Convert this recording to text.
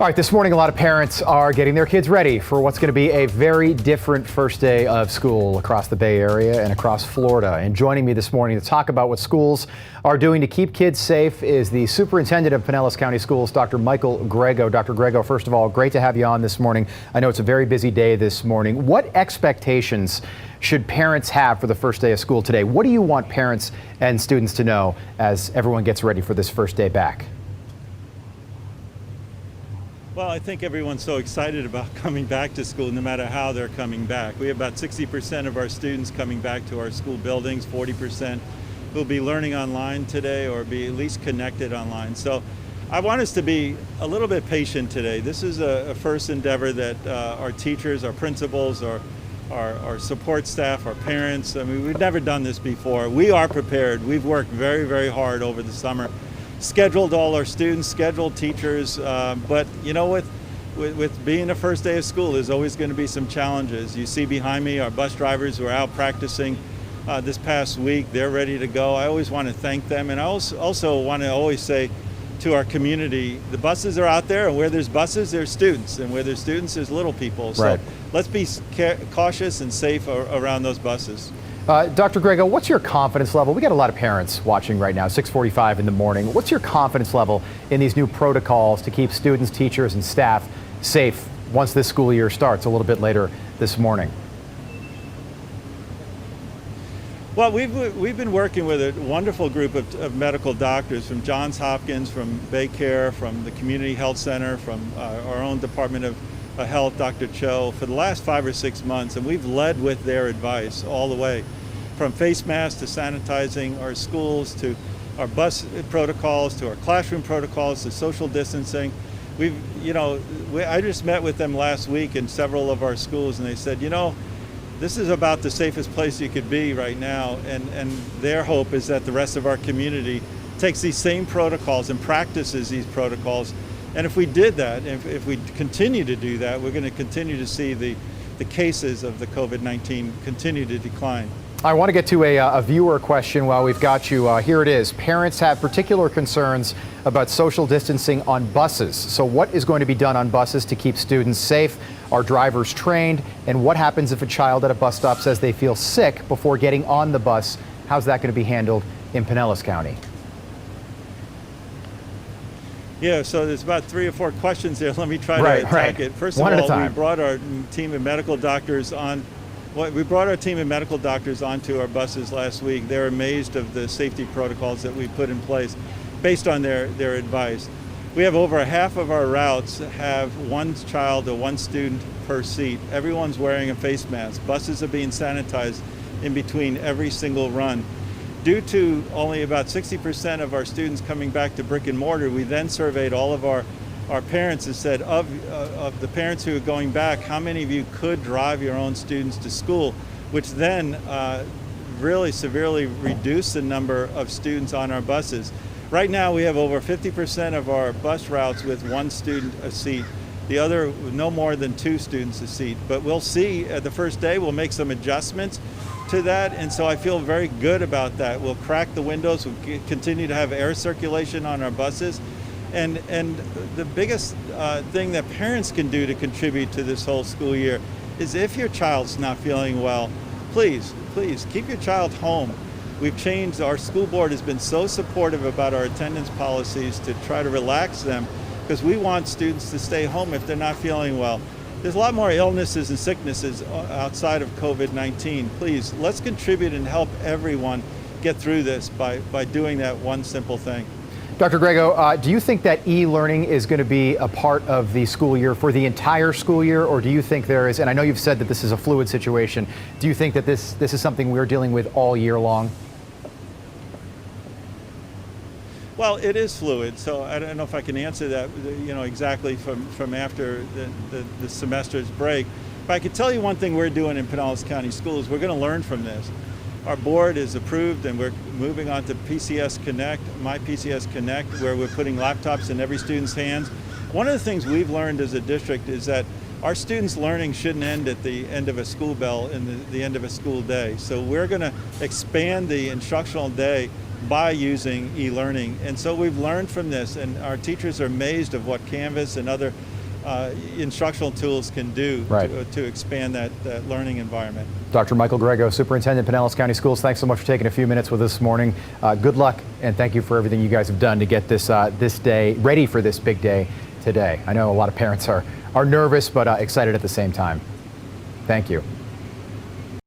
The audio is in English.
All right, this morning a lot of parents are getting their kids ready for what's going to be a very different first day of school across the Bay Area and across Florida. And joining me this morning to talk about what schools are doing to keep kids safe is the superintendent of Pinellas County Schools, Dr. Michael Grego. Dr. Grego, first of all, great to have you on this morning. I know it's a very busy day this morning. What expectations should parents have for the first day of school today? What do you want parents and students to know as everyone gets ready for this first day back? Well, I think everyone's so excited about coming back to school, no matter how they're coming back. We have about 60% of our students coming back to our school buildings, 40% will be learning online today or be at least connected online. So I want us to be a little bit patient today. This is a first endeavor that our teachers, our principals, our support staff, our parents, I mean, we've never done this before. We are prepared. We've worked very, very hard over the summer. Scheduled all our students, scheduled teachers, but you know, with being the first day of school, there's always going to be some challenges. You see behind me our bus drivers who are out practicing this past week. They're ready to go. I always want to thank them, and I also want to always say to our community, the buses are out there, and where there's buses, there's students, and where there's students, there's little people. So let's be cautious and safe around those buses. Dr. Grego, what's your confidence level? We got a lot of parents watching right now, 6:45 in the morning. What's your confidence level in these new protocols to keep students, teachers, and staff safe once this school year starts a little bit later this morning? Well, we've been working with a wonderful group of medical doctors from Johns Hopkins, from Baycare, from the Community Health Center, from our own Department of Health, Dr. Cho, for the last 5 or 6 months, and we've led with their advice all the way, from face masks to sanitizing our schools, to our bus protocols, to our classroom protocols, to social distancing. I just met with them last week in several of our schools, and they said, you know, this is about the safest place you could be right now, and their hope is that the rest of our community takes these same protocols and practices these protocols. And if we did that, if we continue to do that, we're going to continue to see the cases of the COVID-19 continue to decline. I want to get to a viewer question while we've got you. Here it is. Parents have particular concerns about social distancing on buses. So what is going to be done on buses to keep students safe? Are drivers trained? And what happens if a child at a bus stop says they feel sick before getting on the bus? How's that going to be handled in Pinellas County? Yeah, so there's about 3 or 4 questions there. Let me try to attack it. First of all, we brought our team of medical doctors on. We brought our team of medical doctors onto our buses last week. They're amazed of the safety protocols that we put in place based on their advice. We have over half of our routes have one child or one student per seat. Everyone's wearing a face mask. Buses are being sanitized in between every single run. Due to only about 60% of our students coming back to brick and mortar, we then surveyed all of our parents and said, of the parents who are going back, how many of you could drive your own students to school, which then really severely reduced the number of students on our buses. Right now we have over 50% of our bus routes with one student a seat, the other no more than 2 students a seat. But we'll see the first day, we'll make some adjustments to that, and so I feel very good about that. We'll crack the windows, we'll continue to have air circulation on our buses, and the biggest thing that parents can do to contribute to this whole school year is, if your child's not feeling well, please keep your child home. We've changed, our school board has been so supportive about our attendance policies to try to relax them, because we want students to stay home if they're not feeling well. There's a lot more illnesses and sicknesses outside of COVID-19. Please, let's contribute and help everyone get through this by doing that one simple thing. Dr. Grego, do you think that e-learning is going to be a part of the school year for the entire school year, or do you think there is, and I know you've said that this is a fluid situation, do you think that this is something we're dealing with all year long? Well, it is fluid, so I don't know if I can answer that, exactly from after the semester's break. But I can tell you one thing we're doing in Pinellas County Schools. We're going to learn from this. Our board is approved, and we're moving on to PCS Connect, My PCS Connect, where we're putting laptops in every student's hands. One of the things we've learned as a district is that our students' learning shouldn't end at the end of a school bell and the end of a school day. So we're going to expand the instructional day by using e-learning. And so we've learned from this, and our teachers are amazed of what Canvas and other instructional tools can do to expand that learning environment. Dr. Michael Grego, Superintendent, Pinellas County Schools, thanks so much for taking a few minutes with us this morning. Good luck, and thank you for everything you guys have done to get this this day ready for this big day today. I know a lot of parents are nervous, but excited at the same time. Thank you.